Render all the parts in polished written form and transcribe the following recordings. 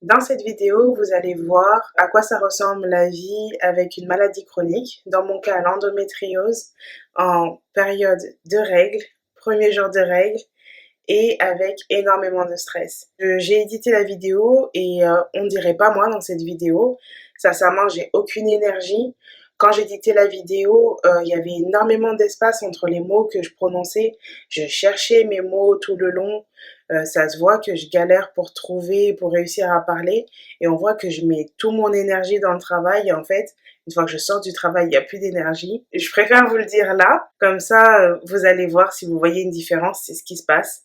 Dans cette vidéo, vous allez voir à quoi ça ressemble la vie avec une maladie chronique, dans mon cas l'endométriose, en période de règles, premier jour de règles, et avec énormément de stress. J'ai édité la vidéo et on dirait pas moi dans cette vidéo. Sincèrement, j'ai aucune énergie. Quand j'éditais la vidéo, il y avait énormément d'espace entre les mots que je prononçais. Je cherchais mes mots tout le long. Ça se voit que je galère pour trouver, pour réussir à parler. Et on voit que je mets tout mon énergie dans le travail. Et en fait, une fois que je sors du travail, il n'y a plus d'énergie. Je préfère vous le dire là. Comme ça, vous allez voir si vous voyez une différence, c'est ce qui se passe.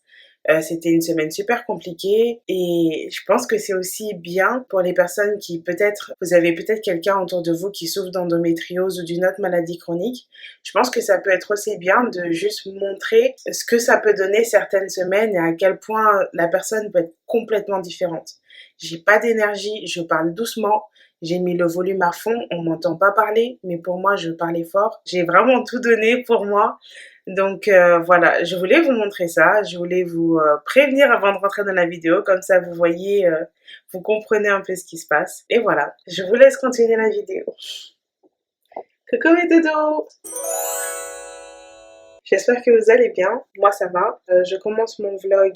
C'était une semaine super compliquée et je pense que c'est aussi bien pour les personnes qui peut-être, vous avez peut-être quelqu'un autour de vous qui souffre d'endométriose ou d'une autre maladie chronique. Je pense que ça peut être aussi bien de juste montrer ce que ça peut donner certaines semaines et à quel point la personne peut être complètement différente. J'ai pas d'énergie, je parle doucement. J'ai mis le volume à fond, on m'entend pas parler, mais pour moi, je parlais fort. J'ai vraiment tout donné pour moi. Donc voilà, je voulais vous montrer ça, je voulais vous prévenir avant de rentrer dans la vidéo, comme ça vous voyez, vous comprenez un peu ce qui se passe. Et voilà, je vous laisse continuer la vidéo. Coucou mes dodos! J'espère que vous allez bien, moi ça va. Je commence mon vlog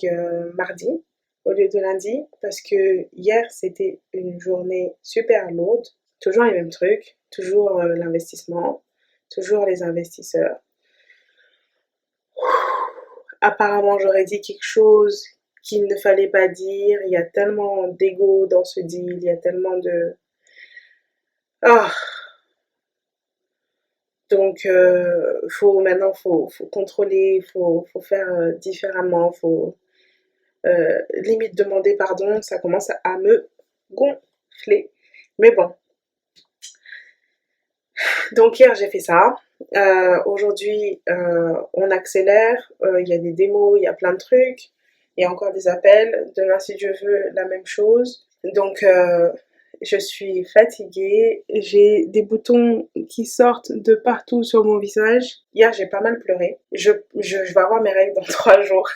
mardi au lieu de lundi parce que hier c'était une journée super lourde. Toujours les mêmes trucs, toujours l'investissement, toujours les investisseurs. Apparemment, j'aurais dit quelque chose qu'il ne fallait pas dire. Il y a tellement d'ego dans ce deal, il y a tellement de... Ah. Donc, faut contrôler, faut faire différemment, faut limite demander pardon. Ça commence à me gonfler. Mais bon. Donc hier, j'ai fait ça. Aujourd'hui, on accélère. Il y a des démos, il y a plein de trucs. Il y a encore des appels. Demain, si Dieu veut, la même chose. Donc, je suis fatiguée. J'ai des boutons qui sortent de partout sur mon visage. Hier, j'ai pas mal pleuré. Je vais avoir mes règles dans 3 jours.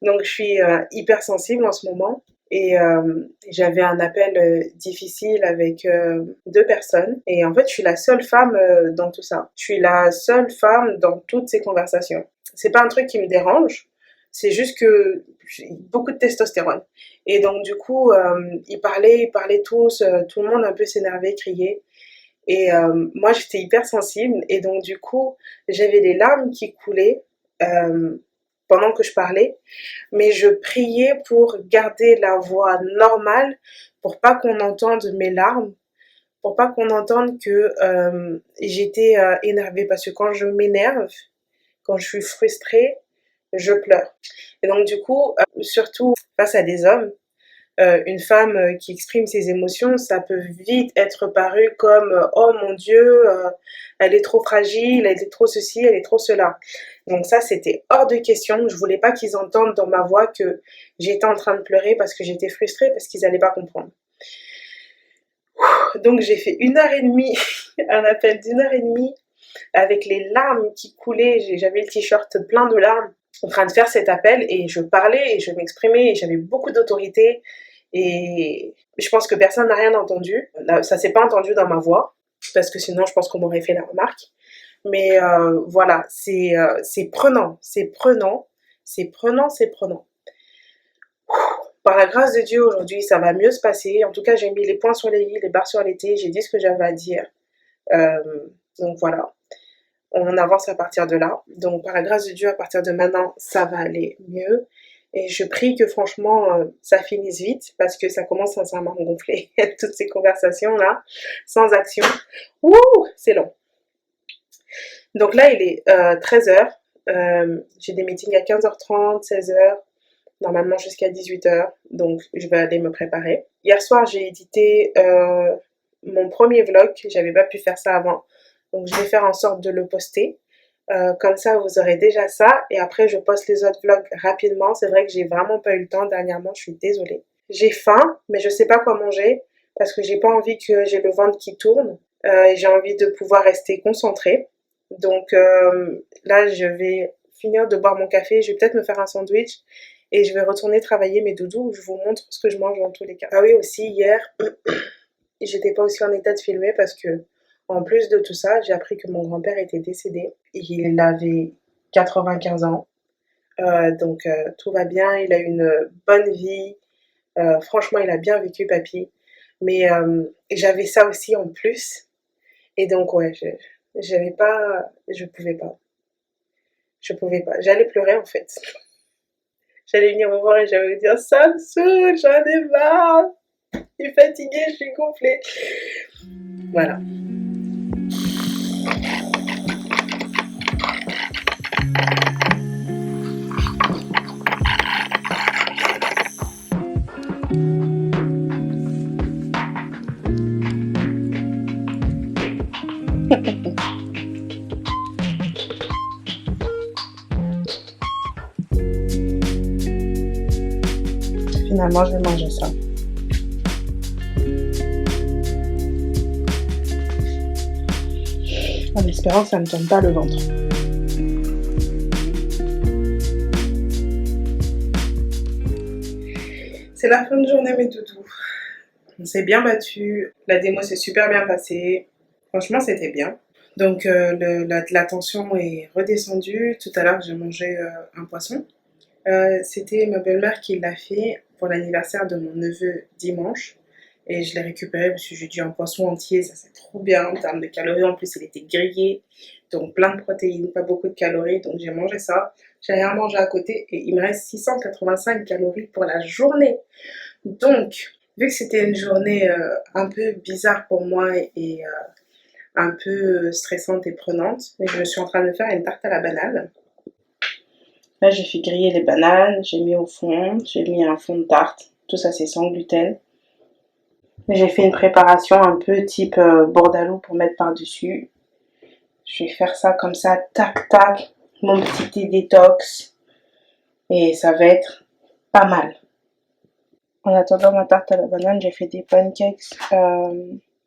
Donc, je suis hyper sensible en ce moment. Et j'avais un appel difficile avec 2 personnes. Et en fait, je suis la seule femme dans tout ça. Je suis la seule femme dans toutes ces conversations. C'est pas un truc qui me dérange. C'est juste que j'ai beaucoup de testostérone. Et donc, du coup, ils parlaient tous. Tout le monde un peu s'énervait, criait. Et moi, j'étais hyper sensible. Et donc, du coup, j'avais les larmes qui coulaient. Pendant que je parlais, mais je priais pour garder la voix normale, pour pas qu'on entende mes larmes, pour pas qu'on entende que j'étais énervée, parce que quand je m'énerve, quand je suis frustrée, je pleure. Et donc du coup, surtout face à des hommes, une femme qui exprime ses émotions, ça peut vite être paru comme oh mon Dieu, elle est trop fragile, elle est trop ceci, elle est trop cela. Donc ça, c'était hors de question. Je voulais pas qu'ils entendent dans ma voix que j'étais en train de pleurer parce que j'étais frustrée, parce qu'ils allaient pas comprendre. Donc j'ai fait 1h30, un appel d'1h30 avec les larmes qui coulaient. J'avais le t-shirt plein de larmes en train de faire cet appel et je parlais et je m'exprimais et j'avais beaucoup d'autorité. Et je pense que personne n'a rien entendu. Ça s'est pas entendu dans ma voix, parce que sinon je pense qu'on m'aurait fait la remarque. Mais voilà, c'est prenant, c'est prenant, c'est prenant, c'est prenant. Par la grâce de Dieu, aujourd'hui, ça va mieux se passer. En tout cas, j'ai mis les points sur les i, les barres sur les t, j'ai dit ce que j'avais à dire. Donc voilà, on avance à partir de là. Donc par la grâce de Dieu, à partir de maintenant, ça va aller mieux. Et je prie que franchement, ça finisse vite parce que ça commence sincèrement à me gonfler. Toutes ces conversations-là, sans action. Ouh, c'est long. Donc là, il est 13h. J'ai des meetings à 15h30, 16h, normalement jusqu'à 18h. Donc je vais aller me préparer. Hier soir, j'ai édité mon premier vlog. J'avais pas pu faire ça avant. Donc je vais faire en sorte de le poster. Comme ça, vous aurez déjà ça. Et après, je poste les autres vlogs rapidement. C'est vrai que j'ai vraiment pas eu le temps dernièrement. Je suis désolée. J'ai faim, mais je sais pas quoi manger parce que j'ai pas envie que j'ai le ventre qui tourne. Et j'ai envie de pouvoir rester concentrée. Donc là, je vais finir de boire mon café. Je vais peut-être me faire un sandwich Et je vais retourner travailler mes doudous où je vous montre ce que je mange dans tous les cas. Ah oui, aussi, hier, j'étais pas aussi en état de filmer parce que, en plus de tout ça, j'ai appris que mon grand-père était décédé. Il avait 95 ans. Donc tout va bien, il a une bonne vie. Franchement, il a bien vécu, papy. Mais j'avais ça aussi en plus. Et donc, ouais, j'avais pas, je pouvais pas. Je pouvais pas. J'allais pleurer en fait. J'allais venir me voir et j'allais me dire ça me saoule, j'en ai marre. Je suis fatiguée, je suis gonflée. Voilà. Finalement, je vais manger ça. En espérant que ça ne me tombe pas le ventre. C'est la fin de journée, mes toutous. On s'est bien battu. La démo s'est super bien passée. Franchement, c'était bien. Donc, la tension est redescendue. Tout à l'heure, j'ai mangé un poisson. C'était ma belle-mère qui l'a fait pour l'anniversaire de mon neveu dimanche. Et je l'ai récupéré parce que j'ai dû un poisson entier. Ça, c'est trop bien en termes de calories. En plus, il était grillé. Donc, plein de protéines, pas beaucoup de calories. Donc, j'ai mangé ça. J'ai rien mangé à côté. Et il me reste 685 calories pour la journée. Donc, vu que c'était une journée un peu bizarre pour moi et un peu stressante et prenante, je suis en train de faire une tarte à la banane. Là, j'ai fait griller les bananes, j'ai mis au fond, j'ai mis un fond de tarte. Tout ça, c'est sans gluten. J'ai fait une préparation un peu type bordalou pour mettre par-dessus. Je vais faire ça comme ça, tac, tac, mon petit thé détox. Et ça va être pas mal. En attendant ma tarte à la banane, j'ai fait des pancakes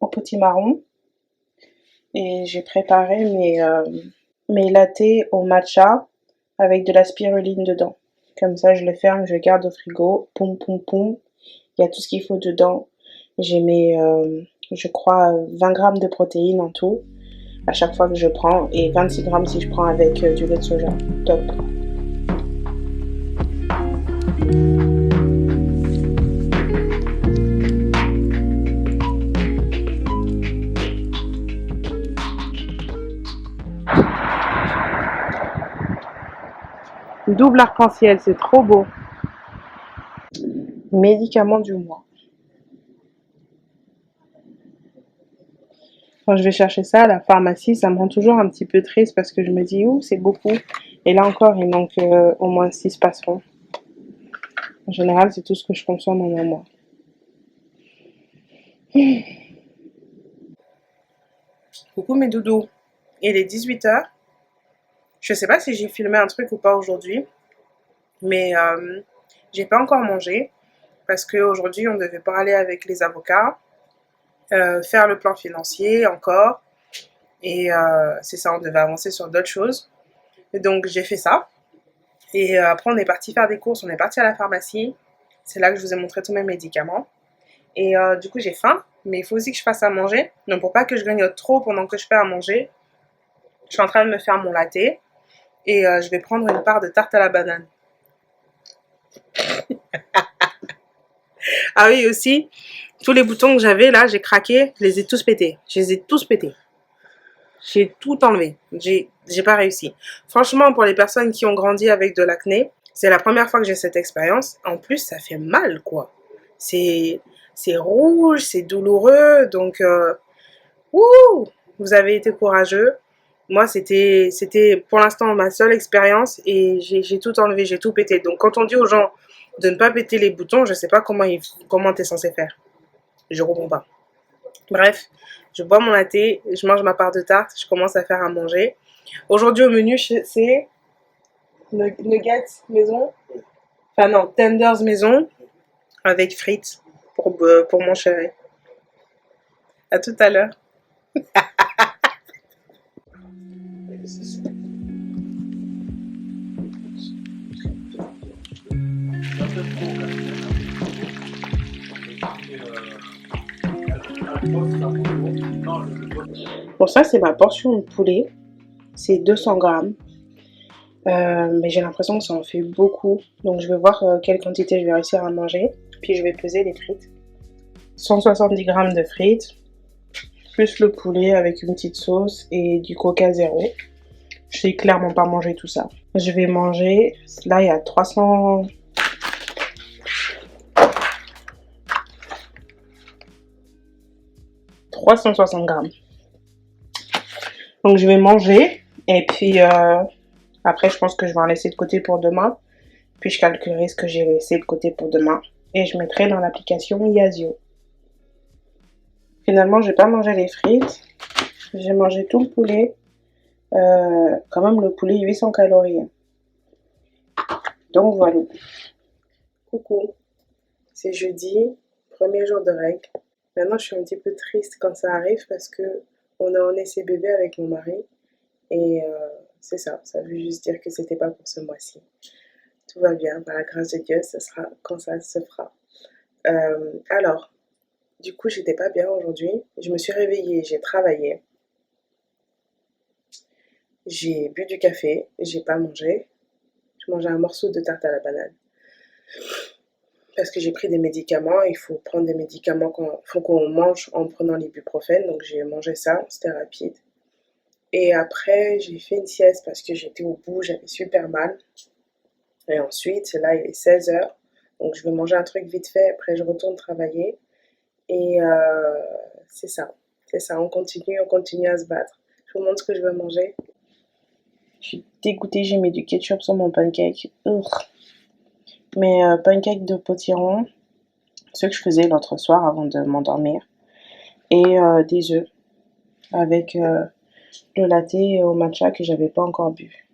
au potimarron. Et j'ai préparé mes lattés au matcha avec de la spiruline dedans. Comme ça, je le ferme, je le garde au frigo. Poum, poum, poum. Il y a tout ce qu'il faut dedans. J'ai mis, je crois, 20 grammes de protéines en tout, à chaque fois que je prends, et 26 grammes si je prends avec du lait de soja. Top. Double arc-en-ciel, c'est trop beau. Médicament du mois. Quand je vais chercher ça à la pharmacie, ça me rend toujours un petit peu triste parce que je me dis, ouh, c'est beaucoup. Et là encore, il manque au moins 6 passerons. En général, c'est tout ce que je consomme en un mois. Coucou mes doudous. Il est 18h. Je sais pas si j'ai filmé un truc ou pas aujourd'hui, mais j'ai pas encore mangé parce qu'aujourd'hui on devait parler avec les avocats, faire le plan financier encore, et c'est ça, on devait avancer sur d'autres choses. Et donc j'ai fait ça, et après on est parti faire des courses, on est parti à la pharmacie, c'est là que je vous ai montré tous mes médicaments, et du coup j'ai faim, mais il faut aussi que je fasse à manger, donc pour pas que je grignote trop pendant que je fais à manger, je suis en train de me faire mon latte, et je vais prendre une part de tarte à la banane. Ah oui, aussi, tous les boutons que j'avais là, j'ai craqué, je les ai tous pétés. Je les ai tous pétés. J'ai tout enlevé. J'ai pas réussi. Franchement, pour les personnes qui ont grandi avec de l'acné, c'est la première fois que j'ai cette expérience. En plus, ça fait mal, quoi. C'est rouge, c'est douloureux. Donc, wouh, vous avez été courageux. Moi, c'était pour l'instant ma seule expérience et j'ai tout enlevé, j'ai tout pété. Donc, quand on dit aux gens de ne pas péter les boutons, je sais pas comment t'es censé faire. Je comprends pas. Bref, je bois mon latte, je mange ma part de tarte, je commence à faire à manger. Aujourd'hui au menu, c'est nuggets maison, enfin non, tenders maison avec frites pour mon chéri. À tout à l'heure. Bon, ça c'est ma portion de poulet. C'est 200 grammes. Mais j'ai l'impression que ça en fait beaucoup. Donc je vais voir quelle quantité je vais réussir à manger. Puis je vais peser les frites. 170 grammes de frites. Plus le poulet avec une petite sauce et du coca zéro. Je sais clairement pas manger tout ça. Je vais manger, là il y a 360 grammes. Donc je vais manger et puis après je pense que je vais en laisser de côté pour demain. Puis je calculerai ce que j'ai laissé de côté pour demain et je mettrai dans l'application Yazio. Finalement j'ai pas mangé les frites, j'ai mangé tout le poulet. Quand même le poulet 800 calories. Donc voilà. Coucou, c'est jeudi, premier jour de règles. Maintenant je suis un petit peu triste quand ça arrive parce que on a emmené ses bébés avec mon mari et c'est ça, ça veut juste dire que c'était pas pour ce mois-ci. Tout va bien, par la grâce de Dieu, ce sera quand ça se fera. Alors, du coup j'étais pas bien aujourd'hui, je me suis réveillée, j'ai travaillé. J'ai bu du café, j'ai pas mangé. Je mangeais un morceau de tarte à la banane. Parce que j'ai pris des médicaments, il faut prendre des médicaments faut qu'on mange en prenant l'ibuprofène, donc j'ai mangé ça, c'était rapide. Et après, j'ai fait une sieste parce que j'étais au bout, j'avais super mal. Et ensuite, là, il est 16h, donc je vais manger un truc vite fait, après je retourne travailler. Et c'est ça, on continue à se battre. Je vous montre ce que je vais manger. Je suis dégoûtée, j'ai mis du ketchup sur mon pancake. Mes pancakes de potiron, ceux que je faisais l'autre soir avant de m'endormir. Et des œufs avec le latte au matcha que j'avais pas encore bu.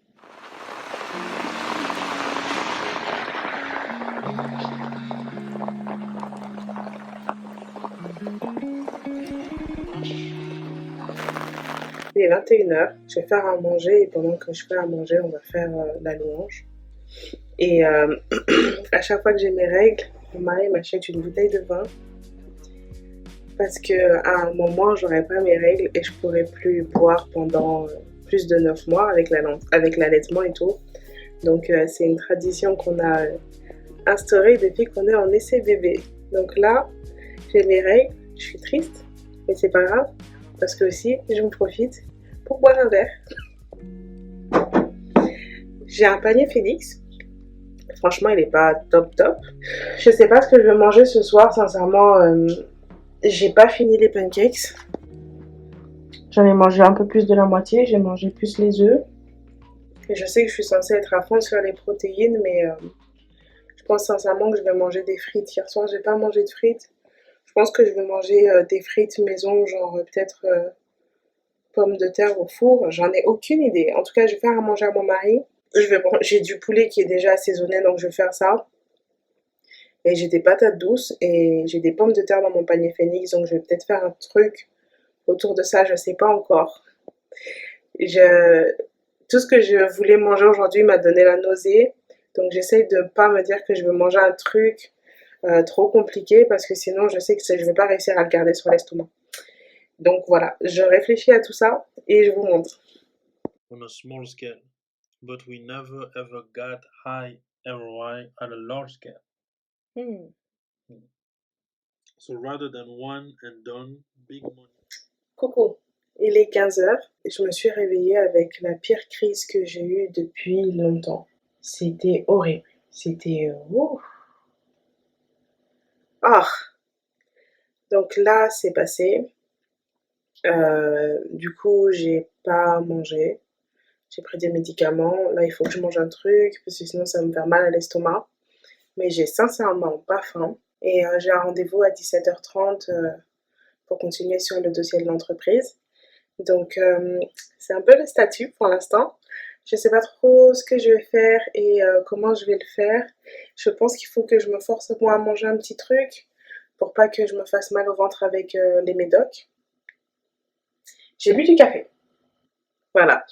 Il est 21h, je vais faire à manger et pendant que je fais à manger, on va faire la louange. Et à chaque fois que j'ai mes règles, mon mari m'achète une bouteille de vin parce qu'à un moment, j'aurai pas mes règles et je pourrai plus boire pendant plus de 9 mois avec l'allaitement et tout. Donc c'est une tradition qu'on a instaurée depuis qu'on est en essai bébé. Donc là, j'ai mes règles, je suis triste, mais c'est pas grave parce que aussi, j'en profite pour boire un verre. J'ai un panier Félix. Franchement, il est pas top. Je sais pas ce que je vais manger ce soir, sincèrement. J'ai pas fini les pancakes. J'en ai mangé un peu plus de la moitié. J'ai mangé plus les œufs. Et je sais que je suis censée être à fond sur les protéines, mais je pense sincèrement que je vais manger des frites. Hier soir, j'ai pas mangé de frites. Je pense que je vais manger des frites maison, genre peut-être pommes de terre au four. J'en ai aucune idée. En tout cas, je vais faire à manger à mon mari. J'ai du poulet qui est déjà assaisonné, donc je vais faire ça. Et j'ai des patates douces et j'ai des pommes de terre dans mon panier Phoenix, donc je vais peut-être faire un truc autour de ça, je sais pas encore. Tout ce que je voulais manger aujourd'hui m'a donné la nausée, donc j'essaye de pas me dire que je vais manger un truc trop compliqué parce que sinon je sais que je vais pas réussir à le garder sur l'estomac. Donc voilà, je réfléchis à tout ça et je vous montre. On a small scale, but we never ever got high ROI at a large scale. So rather than one and done, big money. Coucou, il est 15h et je me suis réveillée avec la pire crise que j'ai eue depuis longtemps. C'était horrible. C'était... Ah. Donc là, c'est passé. Du coup, j'ai pas mangé. J'ai pris des médicaments. Là, il faut que je mange un truc parce que sinon, ça va me faire mal à l'estomac. Mais j'ai sincèrement pas faim. Et j'ai un rendez-vous à 17h30 pour continuer sur le dossier de l'entreprise. Donc, c'est un peu le statut pour l'instant. Je sais pas trop ce que je vais faire et comment je vais le faire. Je pense qu'il faut que je me force moi à manger un petit truc pour pas que je me fasse mal au ventre avec les médocs. J'ai bu du café. Voilà.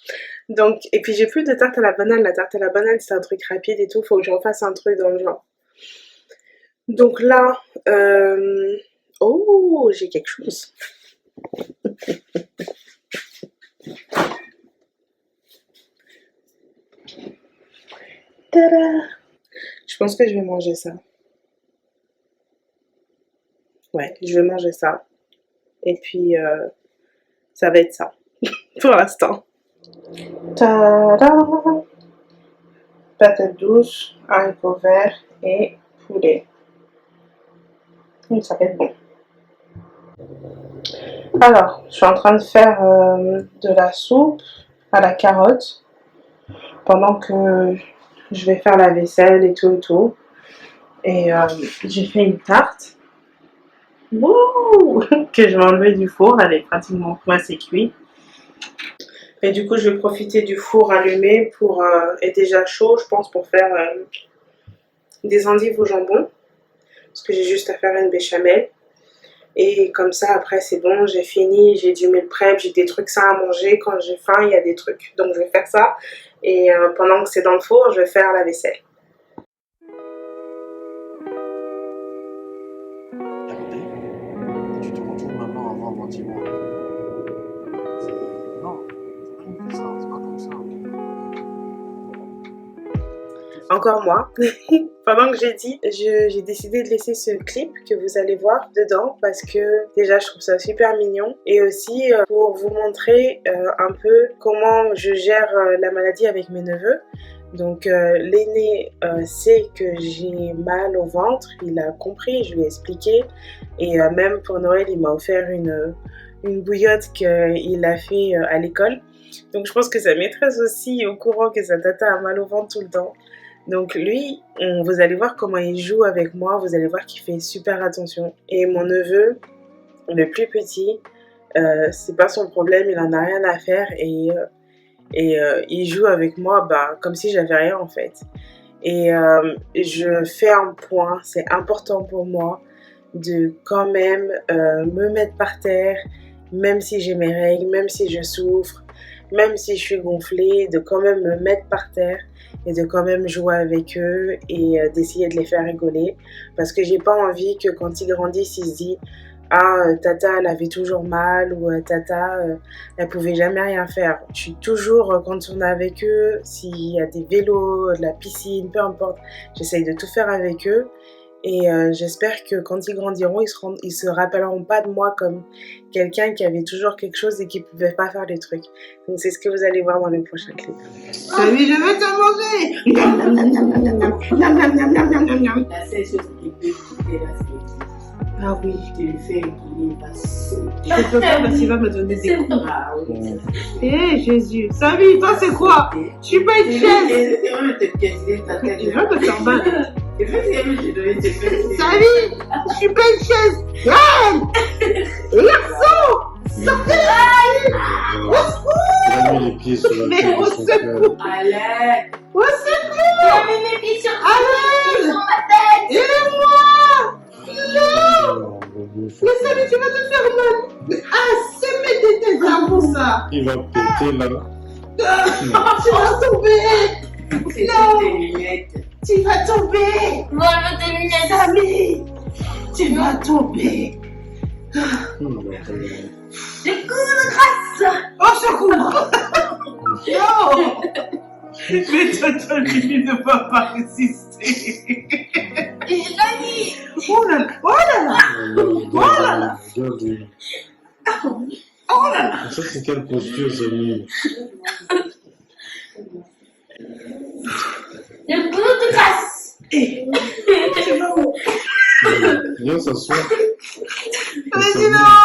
Donc, et puis j'ai plus de tarte à la banane. La tarte à la banane, c'est un truc rapide et tout. Faut que j'en fasse un truc dans le genre. Donc là, Oh, j'ai quelque chose. Tada! Je pense que je vais manger ça. Ouais, je vais manger ça. Et puis, ça va être ça. Pour l'instant. Tada! Patates douces, haricots verts et poulet. Ça va être bon. Alors, je suis en train de faire de la soupe à la carotte pendant que je vais faire la vaisselle et tout et tout. Et j'ai fait une tarte. Wouh! Que je vais enlever du four. Elle est pratiquement assez cuite. Et du coup, je vais profiter du four allumé pour est déjà chaud, je pense, pour faire des endives au jambon. Parce que j'ai juste à faire une béchamel. Et comme ça, après, c'est bon, j'ai fini, j'ai du meal prep, j'ai des trucs sains à manger. Quand j'ai faim, il y a des trucs. Donc, je vais faire ça. Et pendant que c'est dans le four, je vais faire la vaisselle. Regardez, tu te retrouves maintenant avant moi, dis-moi. Non, c'est pas comme ça. Encore moi. Pendant que j'ai dit, j'ai décidé de laisser ce clip que vous allez voir dedans parce que déjà je trouve ça super mignon et aussi pour vous montrer un peu comment je gère la maladie avec mes neveux. Donc l'aîné sait que j'ai mal au ventre, il a compris, je lui ai expliqué et même pour Noël il m'a offert une bouillotte qu'il a fait à l'école. Donc je pense que sa maîtresse aussi est au courant que sa tata a mal au ventre tout le temps. Donc lui, vous allez voir comment il joue avec moi, vous allez voir qu'il fait super attention. Et mon neveu, le plus petit, c'est pas son problème, il en a rien à faire et il joue avec moi comme si j'avais rien en fait. Et je fais un point, c'est important pour moi de quand même me mettre par terre, même si j'ai mes règles, même si je souffre, même si je suis gonflée, de quand même me mettre par terre et de quand même jouer avec eux et d'essayer de les faire rigoler parce que j'ai pas envie que quand ils grandissent, ils se disent ah, tata, elle avait toujours mal ou tata, elle pouvait jamais rien faire. Je suis toujours, quand on est avec eux, s'il y a des vélos, de la piscine, peu importe, j'essaye de tout faire avec eux. Et j'espère que quand ils grandiront, ils se rappelleront pas de moi comme quelqu'un qui avait toujours quelque chose et qui pouvait pas faire des trucs. Donc c'est ce que vous allez voir dans le prochain clip. Salut, je vais te manger. La seule chose qui peut quitter la série. Ah oui. Je te le fais qu'il va sauter. Je peux pas parce qu'il va me donner des coups. Ah oui. Eh Jésus. Samy, toi c'est quoi? Je suis pas une chaise. C'est vrai, te piéger ta tête. Je vais me faire mal. Effectivement, je devais te faire. Samy, je suis pas une chaise. Garçon, sortez. Il a mis les pieds sur le Mais au secours. Allez. Au secours. Il a mis mes pieds sur ma tête. Aidez-moi. Non. Mais Samy, tu vas te faire mal. Ah, c'est mes tes armes pour ça. Il va péter là. Tu vas tomber. C'est Non. tes lunettes. Tu vas tomber. Moi, je tes lunettes. Samy, tu vas tomber. Des coups de grâce. Au secours. Non. Mais toi, lui ne va pas résister. Et Nani. Oh là là. Oh là là. Oh là là. Oh là là. Ça, c'est quelle posture, Samy? Des coups de grâce. Eh, tu vas où? Viens s'asseoir. Vas-y, non.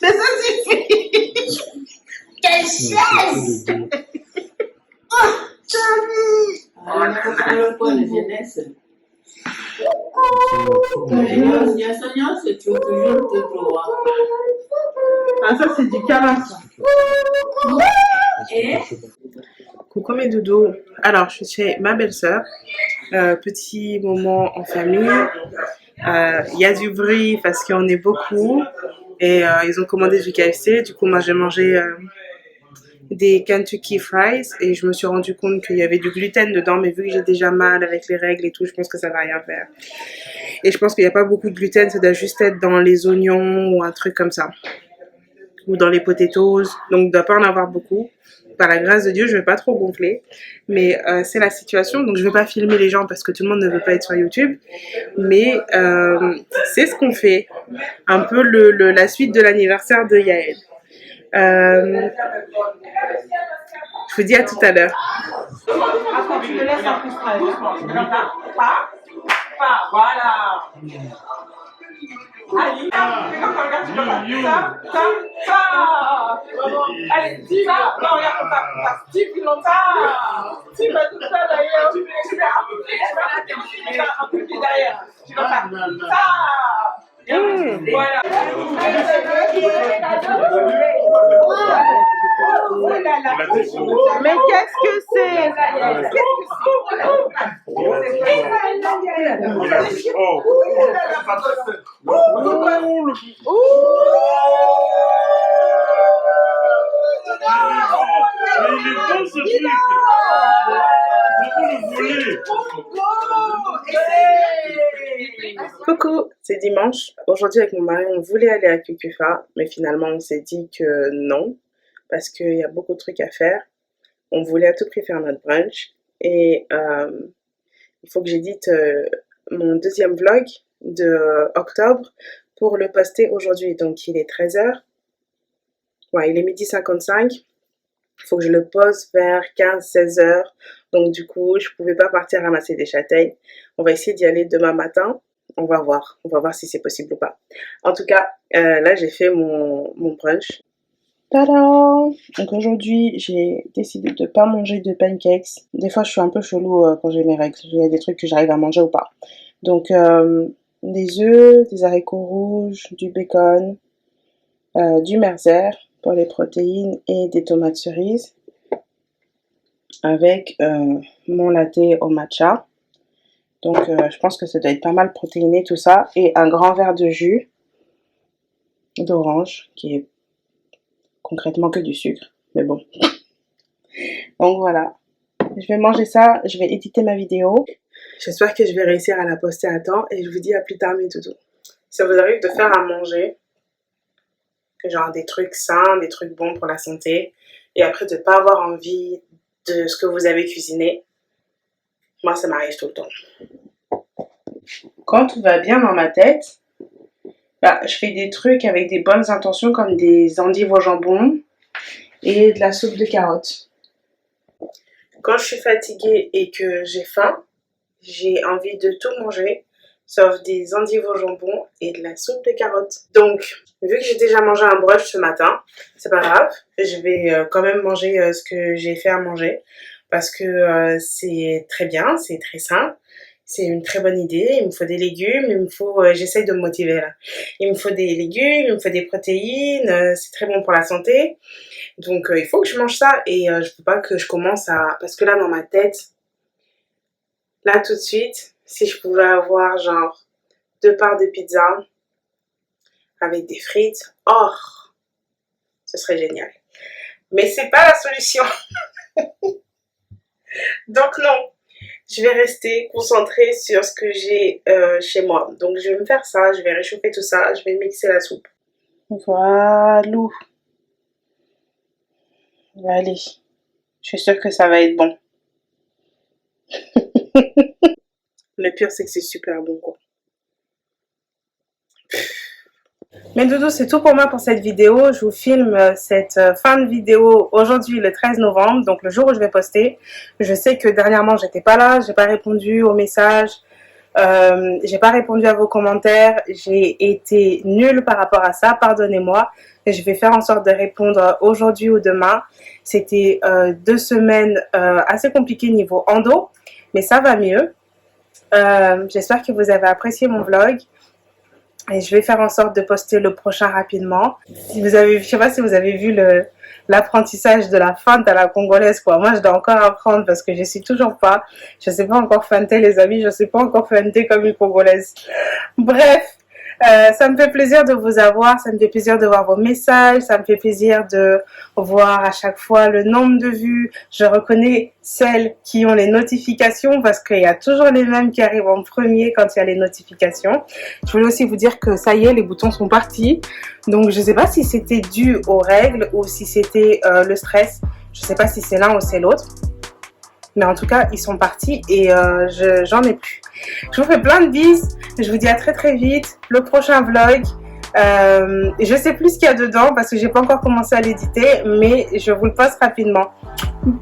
Mais ça suffit. Quelle chaise. Samy. Alors, quoi, la jeunesse? Tu veux toujours te trouver. Ah, ça, c'est du câlin, ça. Et Coucou mes doudous. Alors, je suis chez ma belle-sœur. Petit moment en famille. Il y a du bruit parce qu'on est beaucoup. Et ils ont commandé du KFC. Du coup, moi, j'ai mangé des Kentucky Fries et je me suis rendu compte qu'il y avait du gluten dedans, mais vu que j'ai déjà mal avec les règles et tout, je pense que ça va rien faire. Et je pense qu'il n'y a pas beaucoup de gluten, ça doit juste être dans les oignons ou un truc comme ça. Ou dans les potatoes, donc il ne doit pas en avoir beaucoup. Par la grâce de Dieu, je ne vais pas trop gonfler, mais c'est la situation, donc je ne vais pas filmer les gens parce que tout le monde ne veut pas être sur YouTube, mais c'est ce qu'on fait, un peu la suite de l'anniversaire de Yael. Je vous dis à tout à l'heure. Après, tu le laisses en plus près. Voilà. Allez, allez, dis là, non, regarde comme ça, Steve, comme ça, Steve, tout ça d'ailleurs, tu fais un peu plus derrière, tu vas faire ça, voilà. Mais qu'est-ce que c'est? Coucou, c'est dimanche. Aujourd'hui avec mon mari, on voulait aller à Cucufa, mais finalement on s'est dit que non, parce qu'il y a beaucoup de trucs à faire. On voulait à tout prix faire notre brunch et il faut que j'édite mon deuxième vlog de octobre pour le poster aujourd'hui. Donc il est 13h. Ouais, il est 12h55. Il faut que je le poste vers 15-16h. Donc du coup, je ne pouvais pas partir ramasser des châtaignes. On va essayer d'y aller demain matin. On va voir si c'est possible ou pas. En tout cas, là j'ai fait mon brunch. Tada! Donc aujourd'hui, j'ai décidé de ne pas manger de pancakes. Des fois, je suis un peu chelou quand j'ai mes règles. Il y a des trucs que j'arrive à manger ou pas. Donc, des œufs, des haricots rouges, du bacon, du merzer pour les protéines et des tomates cerises. Avec mon latte au matcha. Donc, je pense que ça doit être pas mal protéiné tout ça. Et un grand verre de jus d'orange qui est concrètement que du sucre, mais bon. Donc voilà, je vais manger ça, je vais éditer ma vidéo. J'espère que je vais réussir à la poster à temps et je vous dis à plus tard mes doudous. Ça vous arrive de faire à manger, genre des trucs sains, des trucs bons pour la santé, et après de ne pas avoir envie de ce que vous avez cuisiné? Moi ça m'arrive tout le temps. Quand tout va bien dans ma tête, je fais des trucs avec des bonnes intentions comme des endives au jambon et de la soupe de carottes. Quand je suis fatiguée et que j'ai faim, j'ai envie de tout manger, sauf des endives au jambon et de la soupe de carottes. Donc, vu que j'ai déjà mangé un brunch ce matin, c'est pas grave, je vais quand même manger ce que j'ai fait à manger, parce que c'est très bien, c'est très sain. C'est une très bonne idée, il me faut des légumes, j'essaye de me motiver là. Il me faut des légumes, il me faut des protéines, c'est très bon pour la santé. Donc il faut que je mange ça et je peux pas que je commence à... Parce que là dans ma tête, là tout de suite, si je pouvais avoir genre 2 parts de pizza avec des frites, oh, ce serait génial. Mais c'est pas la solution. Donc non. Je vais rester concentrée sur ce que j'ai chez moi. Donc je vais me faire ça, je vais réchauffer tout ça, je vais mixer la soupe. Voilà. Allez, je suis sûre que ça va être bon. Le pire c'est que c'est super bon quoi. Mais doudou, c'est tout pour moi pour cette vidéo. Je vous filme cette fin de vidéo aujourd'hui le 13 novembre, donc le jour où je vais poster. Je sais que dernièrement j'étais pas là, j'ai pas répondu aux messages, j'ai pas répondu à vos commentaires, j'ai été nulle par rapport à ça, pardonnez-moi. Je vais faire en sorte de répondre aujourd'hui ou demain. C'était 2 semaines assez compliquées niveau endo, mais ça va mieux. J'espère que vous avez apprécié mon vlog. Et je vais faire en sorte de poster le prochain rapidement. Si vous avez, je sais pas si vous avez vu l'apprentissage de la feinte à la congolaise quoi. Moi je dois encore apprendre parce que je suis toujours pas. Je sais pas encore feinter les amis, je sais pas encore feinter comme une congolaise. Bref, Ça me fait plaisir de vous avoir, ça me fait plaisir de voir vos messages, ça me fait plaisir de voir à chaque fois le nombre de vues. Je reconnais celles qui ont les notifications parce qu'il y a toujours les mêmes qui arrivent en premier quand il y a les notifications. Je voulais aussi vous dire que ça y est, les boutons sont partis. Donc je ne sais pas si c'était dû aux règles ou si c'était le stress. Je ne sais pas si c'est l'un ou c'est l'autre. Mais en tout cas, ils sont partis et j'en ai plus. Je vous fais plein de bises. Je vous dis à très très vite. Le prochain vlog. Je sais plus ce qu'il y a dedans parce que j'ai pas encore commencé à l'éditer. Mais je vous le poste rapidement.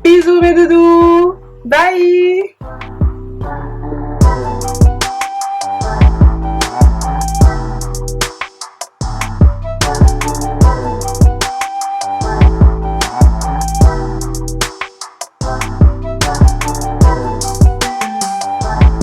Bisous mes doudous. Bye.